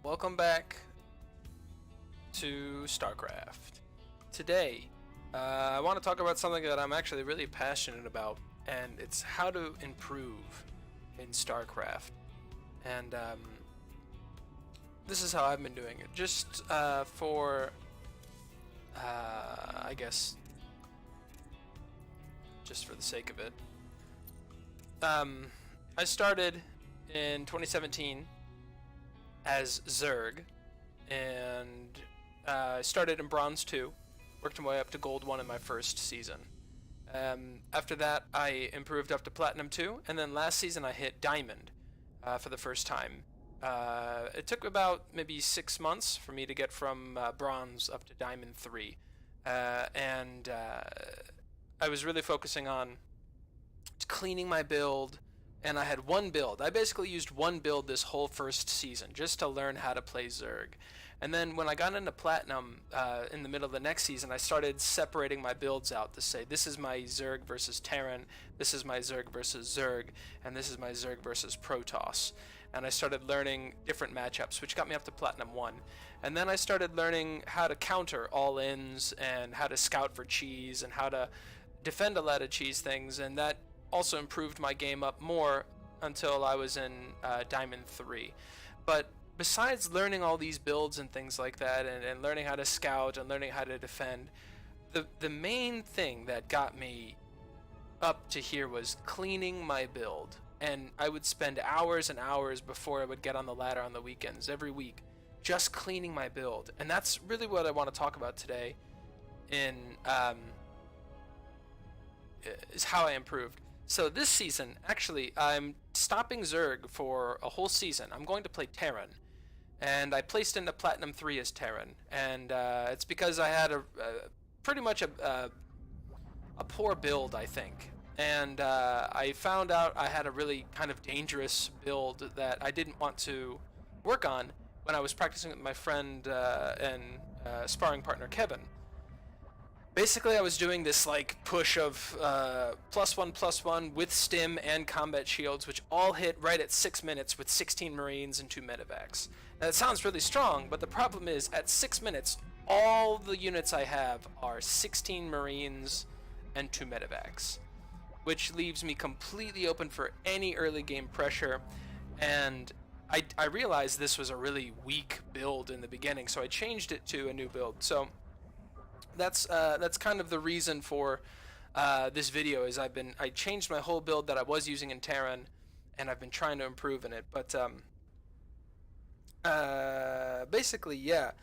Welcome back to StarCraft. Today, I want to talk about something that I'm actually really passionate about, and it's how to improve in StarCraft. And this is how I've been doing it. Just I guess, just for the sake of it. I started in 2017 as Zerg, and I started in Bronze 2, worked my way up to Gold 1 in my first season. After that, I improved up to Platinum 2, and then last season I hit Diamond for the first time. It took about maybe 6 months for me to get from Bronze up to Diamond 3, and I was really focusing on cleaning my build. And I had one build. I basically used one build this whole first season just to learn how to play Zerg. And then when I got into Platinum in the middle of the next season, I started separating my builds out to say, this is my Zerg versus Terran, this is my Zerg versus Zerg, and this is my Zerg versus Protoss. And I started learning different matchups, which got me up to Platinum 1. And then I started learning how to counter all-ins and how to scout for cheese and how to defend a lot of cheese things, and that also improved my game up more until I was in Diamond 3. But besides learning all these builds and things like that, and learning how to scout and learning how to defend, the main thing that got me up to here was cleaning my build. And I would spend hours and hours before I would get on the ladder on the weekends every week just cleaning my build. And that's really what I want to talk about today is how I improved. So this season, actually, I'm stopping Zerg for a whole season. I'm going to play Terran, and I placed into Platinum 3 as Terran, and it's because I had pretty much a poor build, I think. And I found out I had a really kind of dangerous build that I didn't want to work on when I was practicing with my friend and sparring partner Kevin. Basically, I was doing this like push of +1/+1 with stim and combat shields, which all hit right at 6 minutes with 16 Marines and 2 medevacs. Now, it sounds really strong, but the problem is at 6 minutes, all the units I have are 16 Marines and 2 medevacs, which leaves me completely open for any early game pressure. And I realized this was a really weak build in the beginning, so I changed it to a new build. So that's kind of the reason for this video. Is I changed my whole build that I was using in Terran, and I've been trying to improve in it. But basically, yeah,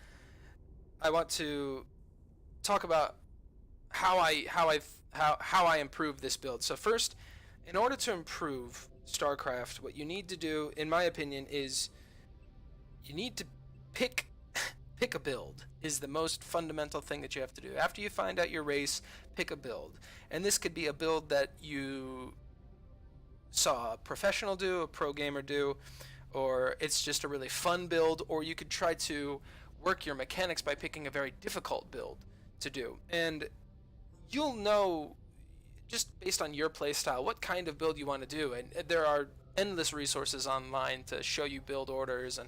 I want to talk about how I improve this build. So first, in order to improve StarCraft, what you need to do, in my opinion, is you need to pick a build is the most fundamental thing that you have to do. After you find out your race, pick a build. And this could be a build that you saw a professional do, a pro gamer do, or it's just a really fun build, or you could try to work your mechanics by picking a very difficult build to do. And you'll know, just based on your playstyle, what kind of build you want to do. And there are endless resources online to show you build orders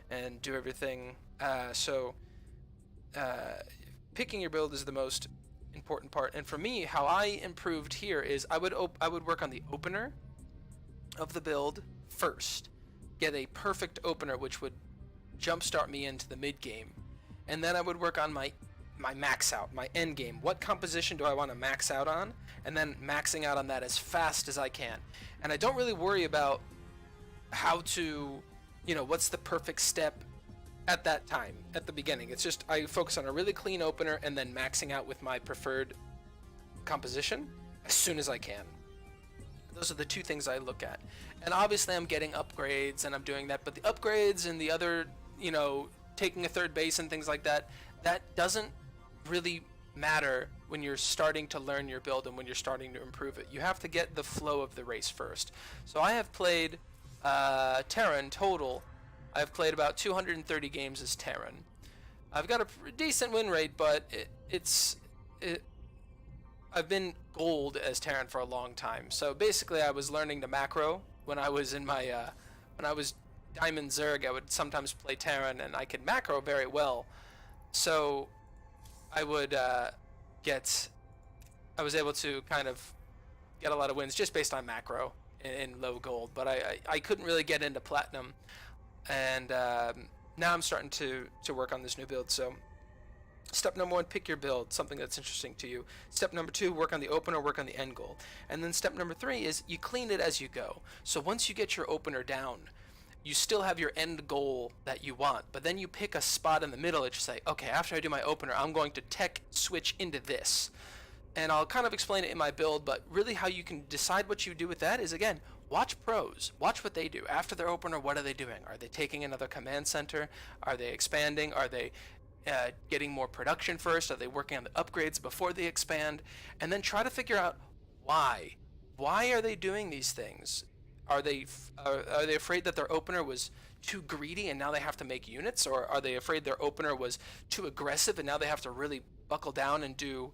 and do everything. So picking your build is the most important part. And for me, how I improved here is I would work on the opener of the build first, get a perfect opener which would jumpstart me into the mid game, and then I would work on my max out, my end game. What composition do I want to max out on? And then maxing out on that as fast as I can. And I don't really worry about how to, what's the perfect step at that time, at the beginning. It's just I focus on a really clean opener and then maxing out with my preferred composition as soon as I can. Those are the two things I look at. And obviously I'm getting upgrades and I'm doing that, but the upgrades and the other, taking a third base and things like that, that doesn't really matter when you're starting to learn your build and when you're starting to improve it. You have to get the flow of the race first. So I have played Terran total. I've played about 230 games as Terran. I've got a decent win rate, but I've been gold as Terran for a long time. So basically I was learning the macro when I was in my when I was Diamond Zerg, I would sometimes play Terran, and I could macro very well. So I would I was able to kind of get a lot of wins just based on macro in low gold, but I couldn't really get into platinum, and now I'm starting to work on this new build. So step number 1, pick your build, something that's interesting to you. Step number 2, work on the opener, work on the end goal. And then step number 3 is you clean it as you go. So once you get your opener down, you still have your end goal that you want, but then you pick a spot in the middle that you say, okay, after I do my opener, I'm going to tech switch into this. And I'll kind of explain it in my build, but really how you can decide what you do with that is, again, watch pros. Watch what they do. After their opener, what are they doing? Are they taking another command center? Are they expanding? Are they getting more production first? Are they working on the upgrades before they expand? And then try to figure out why. Why are they doing these things? Are they afraid that their opener was too greedy and now they have to make units? Or are they afraid their opener was too aggressive and now they have to really buckle down and do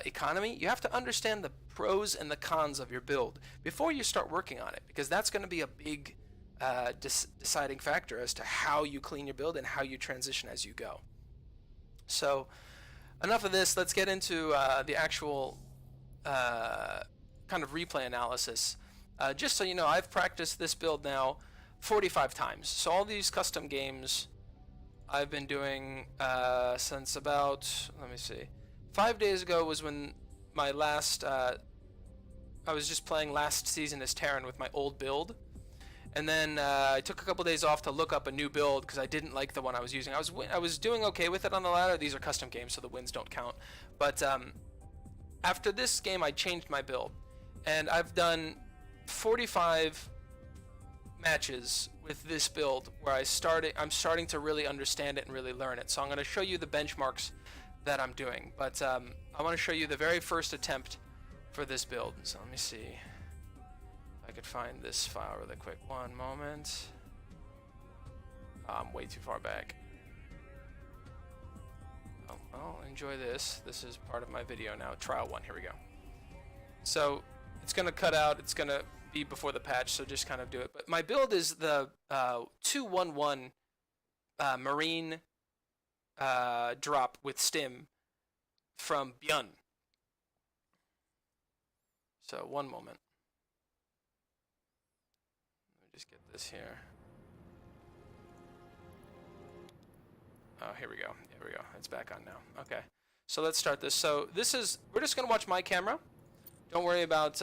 economy? You have to understand the pros and the cons of your build before you start working on it, because that's going to be a big deciding factor as to how you clean your build and how you transition as you go. So enough of this, let's get into the actual kind of replay analysis. Just so you know, I've practiced this build now 45 times. So all these custom games I've been doing since about, let me see, 5 days ago was when my last, I was just playing last season as Terran with my old build. And then I took a couple days off to look up a new build because I didn't like the one I was using. I was doing okay with it on the ladder. These are custom games, so the wins don't count. But after this game, I changed my build. And I've done 45 matches with this build where I'm starting to really understand it and really learn it. So I'm going to show you the benchmarks that I'm doing. But I want to show you the very first attempt for this build. So let me see. I could find this file really quick. One moment. I'm way too far back. Oh, well, enjoy this. This is part of my video now. Trial 1. Here we go. So it's going to cut out. It's going to be before the patch, so just kind of do it. But my build is the 2-1-1 Marine drop with stim from Byun. So one moment. Just get this here. Oh, here we go. Here we go. It's back on now. Okay. So let's start this. So this is, we're just going to watch my camera. Don't worry about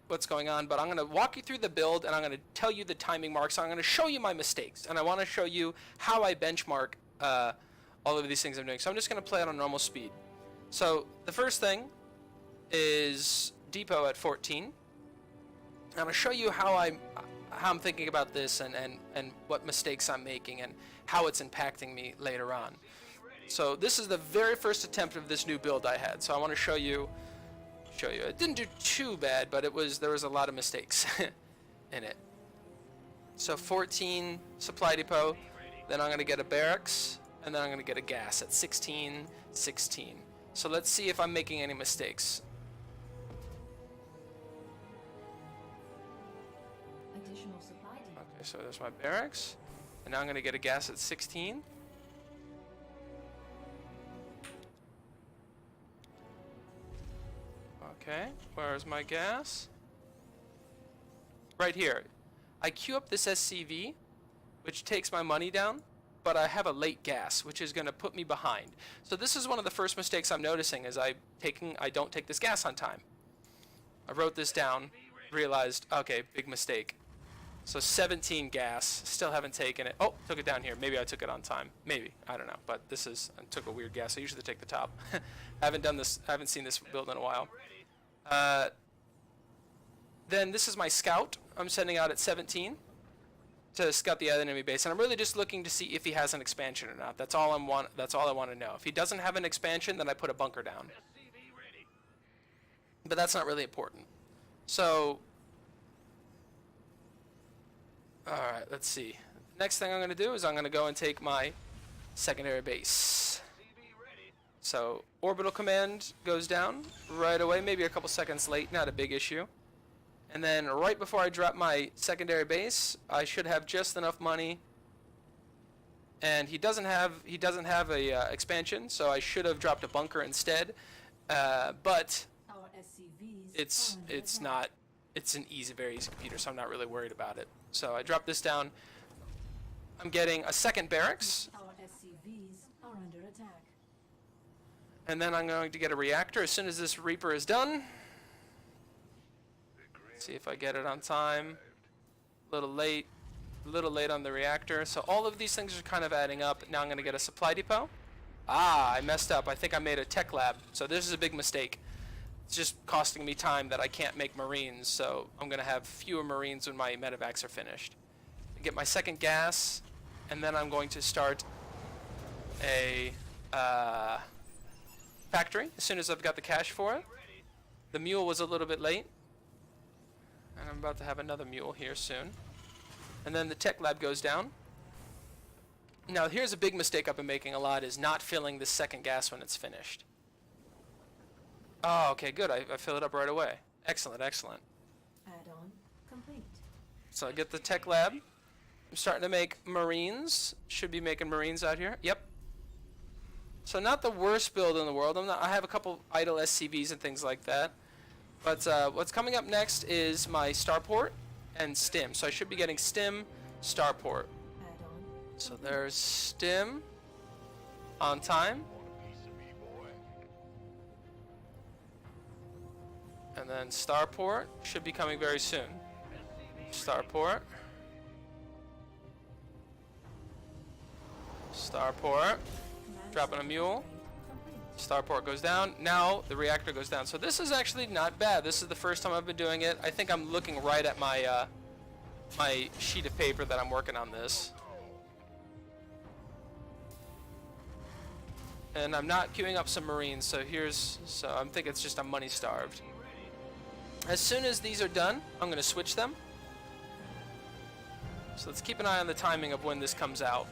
what's going on, but I'm going to walk you through the build and I'm going to tell you the timing marks. I'm going to show you my mistakes and I want to show you how I benchmark all of these things I'm doing. So I'm just going to play it on normal speed. So the first thing is depot at 14. I'm going to show you how I'm thinking about this and what mistakes I'm making and how it's impacting me later on. So this is the very first attempt of this new build I had. So I want to show you. It didn't do too bad, but there was a lot of mistakes in it. So 14 supply depot, then I'm going to get a barracks, and then I'm going to get a gas at 16, 16. So let's see if I'm making any mistakes. Okay, so there's my barracks, and now I'm going to get a gas at 16. Okay, where's my gas? Right here. I queue up this SCV, which takes my money down, but I have a late gas, which is going to put me behind. So this is one of the first mistakes I'm noticing is I don't take this gas on time. I wrote this down, realized, okay, big mistake. So 17 gas, still haven't taken it. Oh, took it down here. Maybe I took it on time. Maybe, I don't know. But I took a weird gas. I usually take the top. I haven't seen this build in a while. Then this is my scout. I'm sending out at 17 to scout the other enemy base, and I'm really just looking to see if he has an expansion or not. That's all I want to know. If he doesn't have an expansion, then I put a bunker down. But that's not really important. So, all right, let's see. Next thing I'm going to do is I'm going to go and take my secondary base. So orbital command goes down right away, maybe a couple seconds late, not a big issue. And then right before I drop my secondary base, I should have just enough money. And he doesn't have a expansion, so I should have dropped a bunker instead. But it's an very easy computer, so I'm not really worried about it. So I drop this down. I'm getting a second barracks. And then I'm going to get a reactor as soon as this Reaper is done. See if I get it on time. A little late on the reactor. So all of these things are kind of adding up. Now I'm going to get a supply depot. I messed up. I think I made a tech lab. So this is a big mistake. It's just costing me time that I can't make Marines. So I'm going to have fewer Marines when my medevacs are finished. I get my second gas, and then I'm going to start a factory as soon as I've got the cash for it. The mule was a little bit late, and I'm about to have another mule here soon. And then the tech lab goes down. Now here's a big mistake I've been making a lot, is not filling the second gas when it's finished. Oh, okay, good. I fill it up right away. Excellent, excellent. Add-on complete. So I get the tech lab. I'm starting to make Marines. Should be making Marines out here. Yep. So not the worst build in the world. I have a couple idle SCVs and things like that. But what's coming up next is my starport and stim. So I should be getting stim, starport. So there's stim on time. And then starport should be coming very soon. Starport. Starport. Dropping a mule. Starport goes down. Now the reactor goes down. So this is actually not bad. This is the first time I've been doing it. I think I'm looking right at my my sheet of paper that I'm working on this. And I'm not queuing up some Marines, so I'm thinking it's just I'm money starved. As soon as these are done, I'm going to switch them. So let's keep an eye on the timing of when this comes out.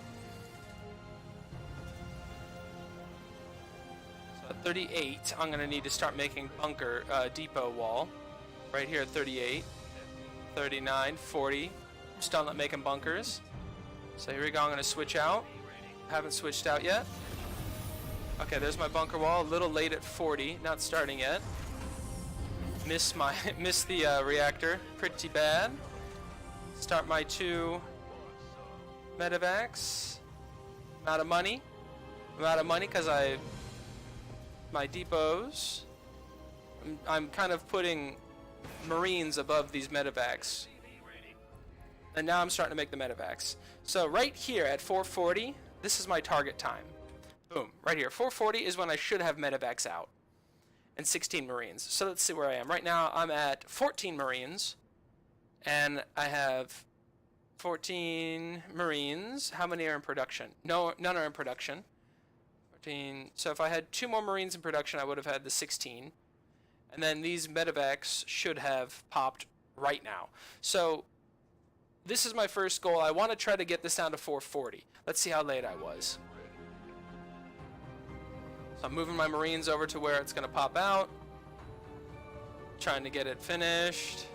So at 38, I'm going to need to start making bunker depot wall. Right here at 38, 39, 40. Still not making bunkers. So here we go, I'm going to switch out. Haven't switched out yet. Okay, there's my bunker wall. A little late at 40, not starting yet. Miss the reactor pretty bad. Start my 2 medevacs. I'm out of money. I'm out of money because my depots. I'm kind of putting Marines above these medevacs. And now I'm starting to make the medevacs. So right here at 440, this is my target time. Boom, right here. 440 is when I should have medevacs out. And 16 Marines. So let's see where I am. Right now I'm at 14 Marines. And I have 14 Marines. How many are in production? No, none are in production. 14. So if I had 2 more Marines in production, I would have had the 16. And then these medevacs should have popped right now. So this is my first goal. I want to try to get this down to 440. Let's see how late I was. So I'm moving my Marines over to where it's going to pop out. Trying to get it finished.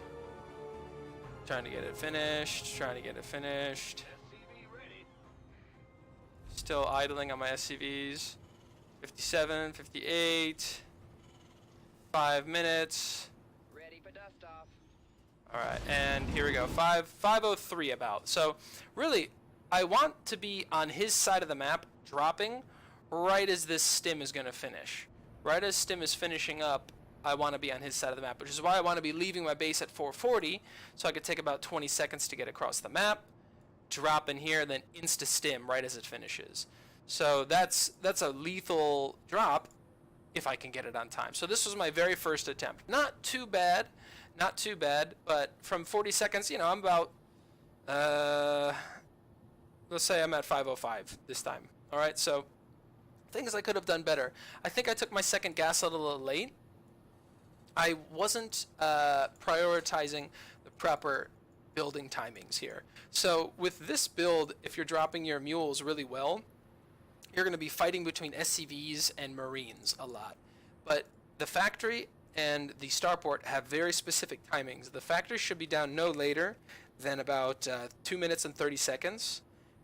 Trying to get it finished. Trying to get it finished. Still idling on my SCVs. 57, 58. 5 minutes. Ready for dust off. Alright, and here we go. 5:03 about. So really, I want to be on his side of the map, dropping right as this stim is going to finish. Right as stim is finishing up, I want to be on his side of the map, which is why I want to be leaving my base at 440, so I could take about 20 seconds to get across the map, drop in here, and then insta-stim right as it finishes. So that's a lethal drop if I can get it on time. So this was my very first attempt. Not too bad, but from 40 seconds, you know, I'm about, let's say I'm at 5:05 this time. All right, so things I could have done better. I think I took my second gas a little late. I wasn't prioritizing the proper building timings here. So with this build, if you're dropping your mules really well, you're going to be fighting between SCVs and Marines a lot. But the factory and the starport have very specific timings. The factory should be down no later than about 2 minutes and 30 seconds,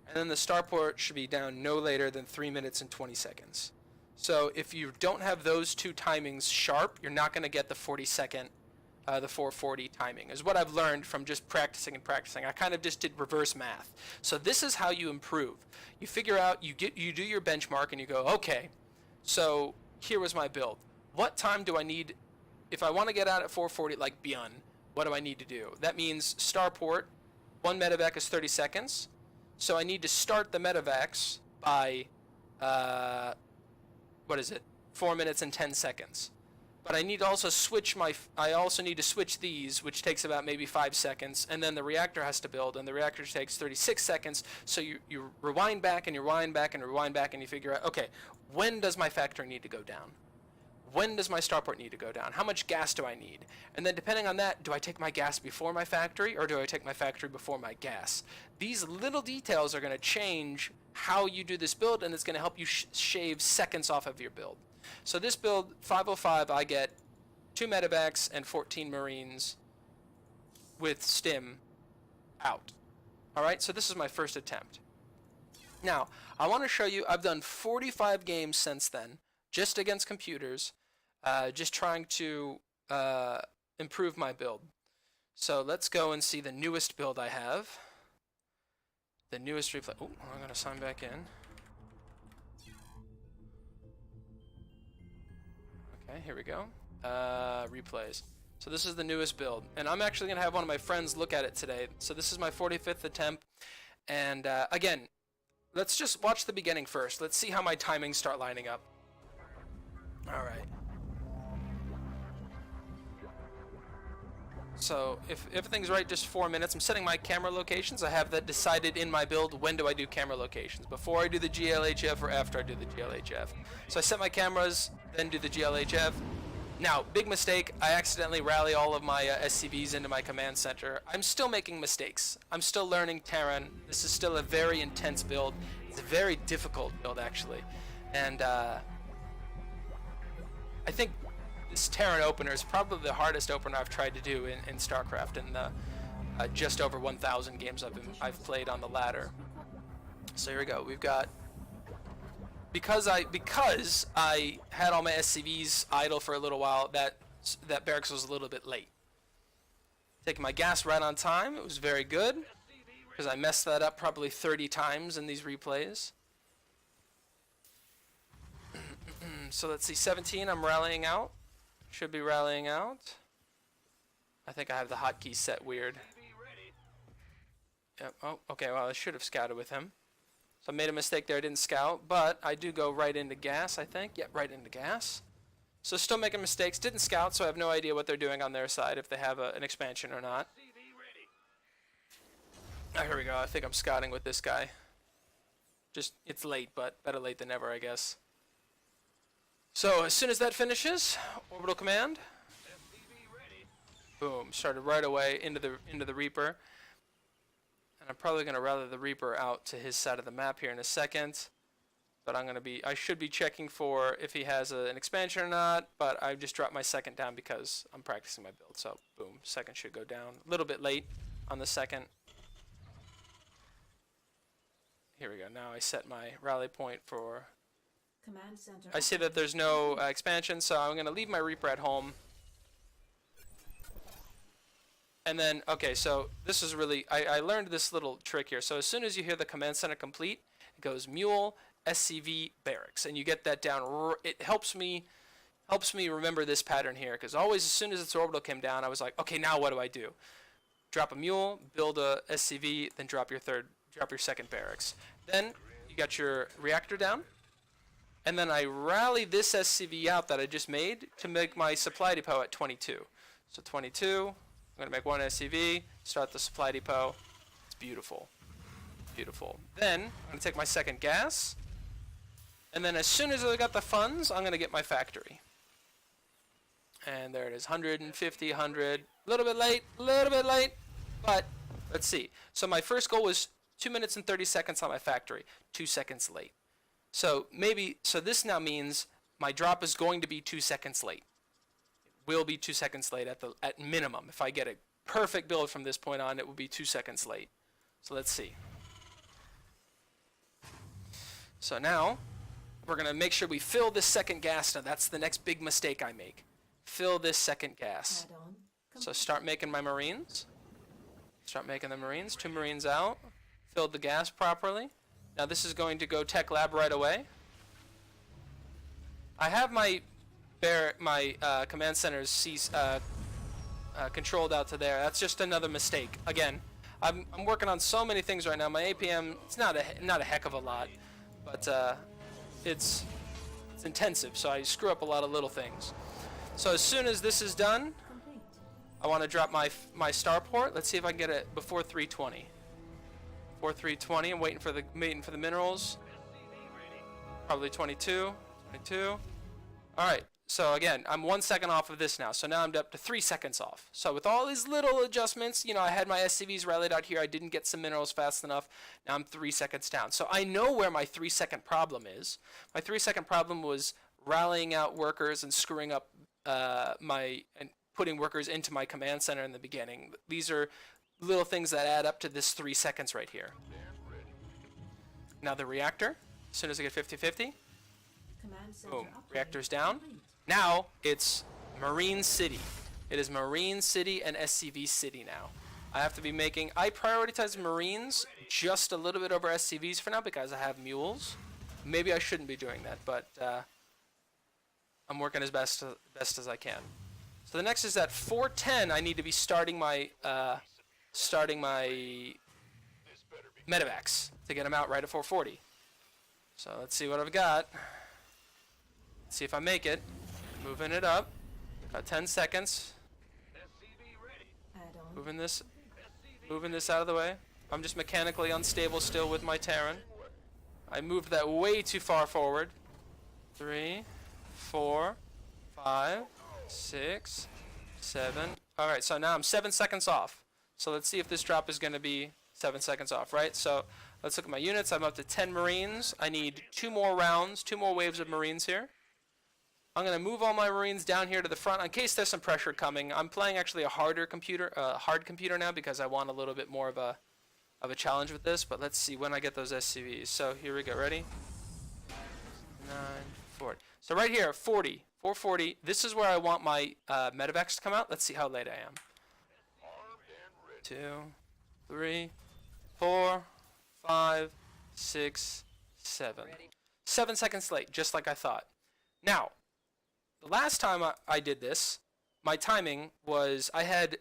and then the starport should be down no later than 3 minutes and 20 seconds. So if you don't have those two timings sharp, you're not going to get the 40-second, the 440 timing, is what I've learned from just practicing and practicing. I kind of just did reverse math. So this is how you improve. You figure out, you do your benchmark, and you go, okay, so here was my build. What time do I need, if I want to get out at 440 like Bjorn, what do I need to do? That means starport, 1 medevac is 30 seconds. So I need to start the medevacs by, 4 minutes and 10 seconds. But I need to also switch these, which takes about maybe 5 seconds, and then the reactor has to build, and the reactor takes 36 seconds, so you rewind back and you rewind back and rewind back, and you figure out, okay, when does my factory need to go down? When does my starport need to go down? How much gas do I need? And then depending on that, do I take my gas before my factory, or do I take my factory before my gas? These little details are going to change how you do this build, and it's going to help you shave seconds off of your build. So this build, 505, I get 2 medevacs and 14 marines with stim out. Alright, so this is my first attempt. Now, I want to show you, I've done 45 games since then, just against computers, just trying to improve my build. So let's go and see the newest build I have. The newest replay. Oh, I'm going to sign back in. Okay, here we go. Replays. So this is the newest build, and I'm actually going to have one of my friends look at it today. So this is my 45th attempt, and again, let's just watch the beginning first. Let's see how my timings start lining up. Alright. So if everything's right, just 4 minutes. I'm setting my camera locations. I have that decided in my build. When do I do camera locations? Before I do the GLHF or after I do the GLHF? So I set my cameras, then do the GLHF. Now, big mistake. I accidentally rally all of my SCVs into my command center. I'm still making mistakes. I'm still learning Terran. This is still a very intense build. It's a very difficult build, actually. And I think this Terran opener is probably the hardest opener I've tried to do in StarCraft in the just over 1,000 games I've played on the ladder. So here we go. We've got, because I had all my SCVs idle for a little while, that barracks was a little bit late. Taking my gas right on time. It was very good, because I messed that up probably 30 times in these replays. So let's see, 17, I'm rallying out. Should be rallying out. I think I have the hotkey set weird. Yep. Oh, okay, well, I should have scouted with him. So I made a mistake there, I didn't scout, but I do go right into gas, I think. Yep, right into gas. So still making mistakes, didn't scout, so I have no idea what they're doing on their side, if they have an expansion or not. Oh, here we go, I think I'm scouting with this guy. Just, it's late, but better late than never, I guess. So as soon as that finishes, orbital command. Boom, started right away into the Reaper. And I'm probably going to rally the Reaper out to his side of the map here in a second. But I should be checking for if he has an expansion or not, but I just dropped my second down because I'm practicing my build. So boom, second should go down. A little bit late on the second. Here we go, now I set my rally point for... Command center. I see that there's no expansion, so I'm going to leave my Reaper at home. And then, okay, so this is really, I learned this little trick here. So as soon as you hear the command center complete, it goes Mule, SCV, Barracks, and you get that down. It helps me remember this pattern here, because always as soon as its orbital came down, I was like, okay, now what do I do? Drop a Mule, build a SCV, then drop your second Barracks. Then you got your reactor down. And then I rally this SCV out that I just made to make my supply depot at 22. So 22, I'm going to make one SCV, start the supply depot. It's beautiful. Beautiful. Then I'm going to take my second gas. And then as soon as I got the funds, I'm going to get my factory. And there it is, 150, 100. A little bit late, but let's see. So my first goal was 2 minutes and 30 seconds on my factory, 2 seconds late. So this now means my drop is going to be 2 seconds late. It will be 2 seconds late at minimum. If I get a perfect build from this point on, it will be 2 seconds late. So let's see. So now we're going to make sure we fill this second gas. Now that's the next big mistake I make. Fill this second gas. Add-on So start making my Marines. Start making the Marines. 2 Marines out. Filled the gas properly. Now this is going to go tech lab right away. I have my command centers controlled out to there. That's just another mistake. Again, I'm working on so many things right now. My APM, it's not a heck of a lot, but it's intensive, so I screw up a lot of little things. So as soon as this is done, complete. I want to drop my starport. Let's see if I can get it before 320. Before 320, I'm waiting for the minerals. Probably 22. All right. So again, I'm 1 second off of this now. So now I'm up to 3 seconds off. So with all these little adjustments, you know, I had my SCVs rallied out here. I didn't get some minerals fast enough. Now I'm 3 seconds down. So I know where my 3 second problem is. My 3 second problem was rallying out workers and screwing up and putting workers into my command center in the beginning. These are little things that add up to this 3 seconds right here. Now the reactor, as soon as I get 50-50, Command center boom, upgrade reactor's down. complete. Now it's Marine City. It is Marine City and SCV City now. I have to be making, I prioritize Marines just a little bit over SCVs for now because I have mules. Maybe I shouldn't be doing that, but I'm working as best as I can. So the next is at 410. I need to be starting my medevacs to get them out right at 440. So let's see what I've got. Let's see if I make it. Moving it up. Got 10 seconds. Add-on Moving this out of the way. I'm just mechanically unstable still with my Terran. I moved that way too far forward. 3, 4, 5, 6, 7. Alright, so now I'm 7 seconds off. So let's see if this drop is going to be 7 seconds off, right? So let's look at my units. I'm up to 10 Marines. I need 2 more rounds, 2 more waves of Marines here. I'm going to move all my Marines down here to the front in case there's some pressure coming. I'm playing actually a hard computer now because I want a little bit more of a challenge with this. But let's see when I get those SCVs. So here we go. Ready? 9, 40. So right here, 40, 440. This is where I want my medevacs to come out. Let's see how late I am. 2, 3, 4, 5, 6, 7. 7 seconds late, just like I thought. Now, the last time I did this, my timing was I had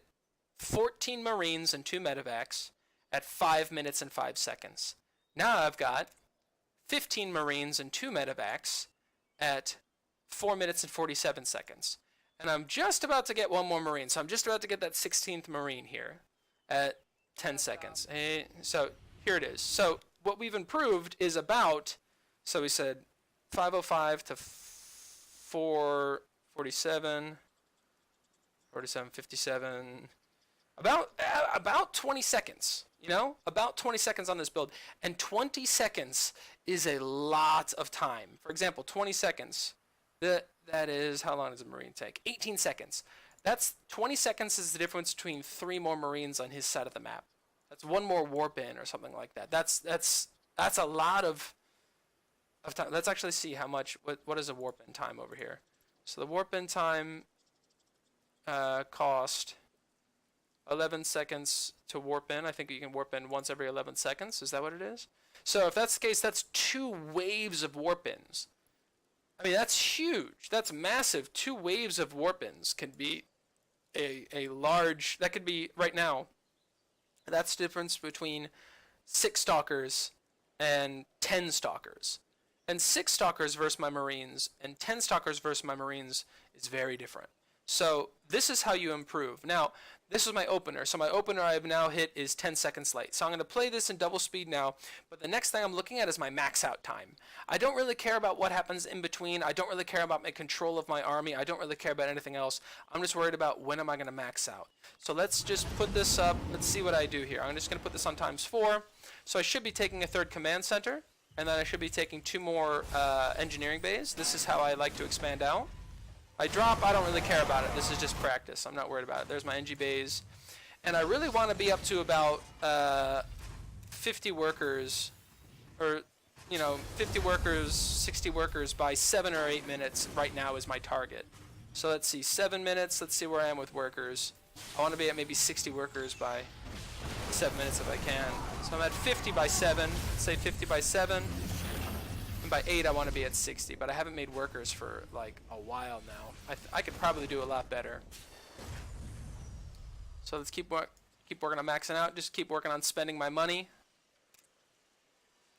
14 Marines and 2 medevacs at 5 minutes and 5 seconds. Now I've got 15 Marines and 2 medevacs at 4 minutes and 47 seconds. And I'm just about to get 1 more Marine, so I'm just about to get that 16th Marine here at 10 seconds. So here it is. So what we've improved is about, so we said 505 to 447, 47, 57, about 20 seconds, you know, about 20 seconds on this build. And 20 seconds is a lot of time. For example, 20 seconds, that is, how long does a Marine take? 18 seconds. That's 20 seconds is the difference between 3 more Marines on his side of the map. That's 1 more warp in or something like that. That's a lot of time. Let's actually see how much, what is a warp in time over here. So the warp in time cost 11 seconds to warp in. I think you can warp in once every 11 seconds. Is that what it is? So if that's the case, that's 2 waves of warp ins. I mean, that's huge. That's massive. 2 waves of warp ins can be a large, that could be right now, that's the difference between 6 stalkers and 10 stalkers. And 6 stalkers versus my Marines and 10 stalkers versus my Marines is very different. So this is how you improve. Now, this is my opener. So my opener I have now hit is 10 seconds late. So I'm going to play this in double speed now. But the next thing I'm looking at is my max out time. I don't really care about what happens in between. I don't really care about my control of my army. I don't really care about anything else. I'm just worried about when am I going to max out. So let's just put this up. Let's see what I do here. I'm just going to put this on ×4. So I should be taking a 3rd command center. And then I should be taking 2 more engineering bays. This is how I like to expand out. I drop, I don't really care about it. This is just practice. I'm not worried about it. There's my NG bays. And I really want to be up to about 50 workers, or, 50 workers, 60 workers by 7 or 8 minutes right now is my target. So let's see, 7 minutes. Let's see where I am with workers. I want to be at maybe 60 workers by 7 minutes if I can. So I'm at 50 by 7. Let's say 50 by 7. And by 8 I want to be at 60, but I haven't made workers for like a while now. I could probably do a lot better. So let's keep working on maxing out. Just keep working on spending my money.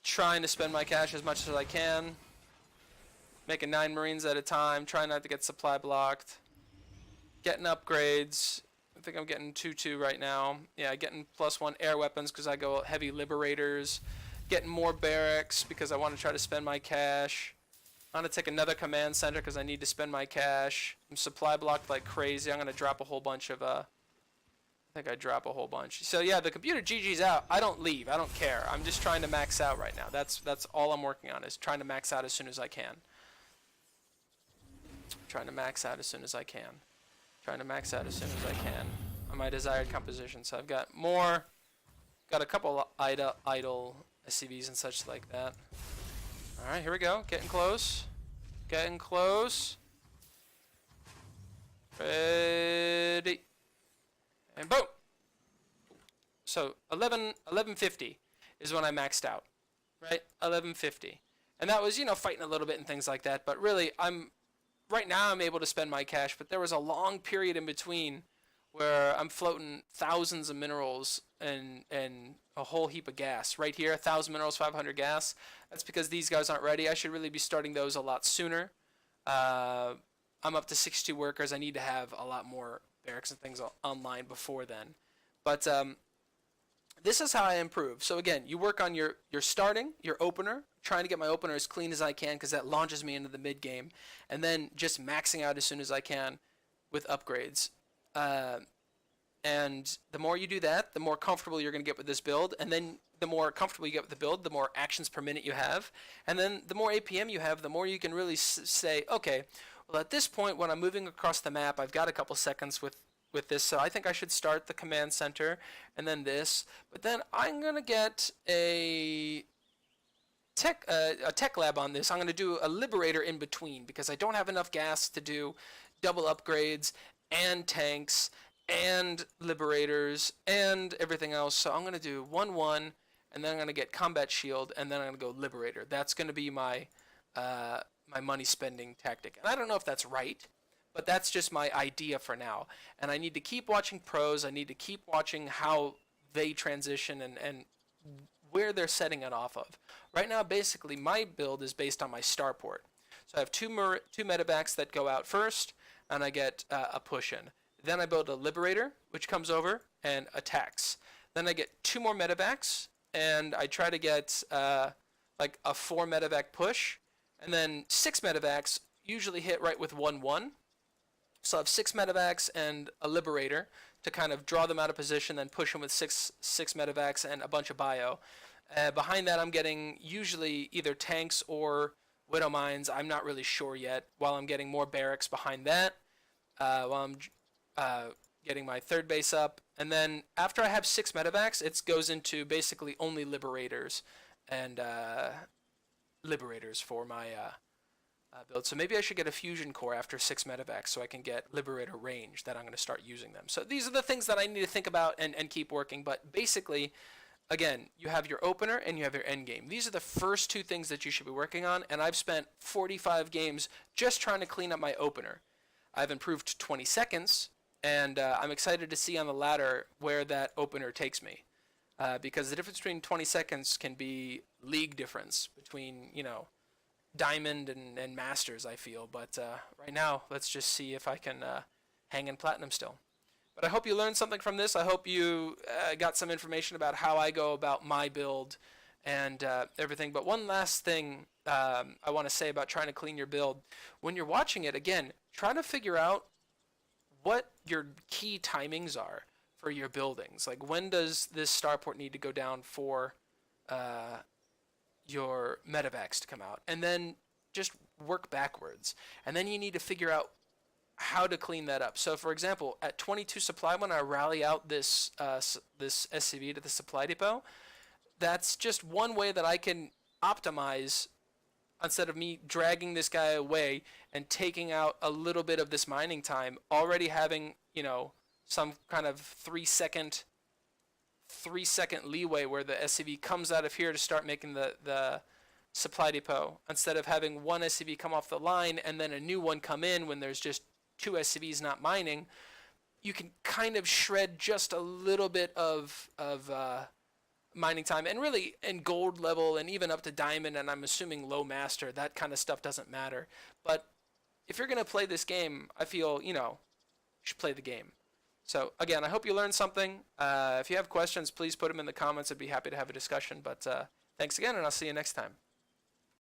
Trying to spend my cash as much as I can. Making 9 Marines at a time. Trying not to get supply blocked. Getting upgrades. I think I'm getting 2-2 right now. Yeah, getting +1 air weapons because I go heavy liberators. Getting more barracks because I want to try to spend my cash. I'm going to take another command center because I need to spend my cash. I'm supply blocked like crazy. I'm going to drop a whole bunch of... I think I drop a whole bunch. So yeah, the computer GG's out. I don't leave. I don't care. I'm just trying to max out right now. That's all I'm working on, is trying to max out as soon as I can. Trying to max out as soon as I can. Trying to max out as soon as I can on my desired composition. So I've got a couple idle SCVs and such like that. Alright, here we go. Getting close. Getting close. Ready. And boom! So 1150 is when I maxed out, right? 1150. And that was, fighting a little bit and things like that. But really, right now I'm able to spend my cash, but there was a long period in between where I'm floating thousands of minerals and a whole heap of gas. Right here, 1,000 minerals, 500 gas. That's because these guys aren't ready. I should really be starting those a lot sooner. I'm up to 62 workers. I need to have a lot more barracks and things online before then. But this is how I improve. So again, you work on your starting, your opener, trying to get my opener as clean as I can because that launches me into the mid game, and then just maxing out as soon as I can with upgrades. And the more you do that, the more comfortable you're going to get with this build, and then the more comfortable you get with the build, the more actions per minute you have, and then the more APM you have, the more you can really say, okay, well, at this point, when I'm moving across the map, I've got a couple seconds with this, so I think I should start the command center, and then this. But then I'm going to get a tech lab on this. I'm going to do a liberator in between, because I don't have enough gas to do double upgrades and tanks and liberators and everything else. So I'm going to do 1-1, and then I'm going to get combat shield, and then I'm going to go liberator. That's going to be my my money spending tactic. And I don't know if that's right, but that's just my idea for now. And I need to keep watching pros. I need to keep watching how they transition and where they're setting it off of. Right now, basically, my build is based on my starport. So I have two medevacs that go out first, and I get a push in. Then I build a liberator, which comes over and attacks. Then I get 2 more medevacs, and I try to get like a 4 medevac push, and then 6 medevacs usually hit right with 1-1. So I have 6 medevacs and a liberator to kind of draw them out of position, then push them with six medevacs and a bunch of bio. Behind that, I'm getting usually either tanks or widow mines. I'm not really sure yet. While I'm getting more barracks behind that, while I'm getting my third base up, and then after I have 6 medevacs, it goes into basically only liberators and liberators for my build. So maybe I should get a fusion core after 6 medevacs so I can get liberator range that I'm going to start using them. So these are the things that I need to think about and keep working. But basically, again, you have your opener and you have your end game. These are the first 2 things that you should be working on, and I've spent 45 games just trying to clean up my opener. I've improved 20 seconds, and I'm excited to see on the ladder where that opener takes me. Because the difference between 20 seconds can be league difference between, Diamond and Masters, I feel. But right now, let's just see if I can hang in Platinum still. But I hope you learned something from this. I hope you got some information about how I go about my build and everything. But one last thing I want to say about trying to clean your build. When you're watching it, again, try to figure out what your key timings are for your buildings. Like, when does this starport need to go down for your medevacs to come out? And then just work backwards. And then you need to figure out how to clean that up. So, for example, at 22 supply, when I rally out this this SCV to the supply depot, that's just one way that I can optimize instead of me dragging this guy away and taking out a little bit of this mining time, already having, some kind of 3 second leeway where the SCV comes out of here to start making the supply depot, instead of having one SCV come off the line and then a new one come in when there's just two SCVs not mining. You can kind of shred just a little bit of mining time, and really in gold level and even up to diamond, and I'm assuming low master, that kind of stuff doesn't matter. But if you're going to play this game, I feel, you should play the game. So again, I hope you learned something. If you have questions, please put them in the comments. I'd be happy to have a discussion. But thanks again, and I'll see you next time.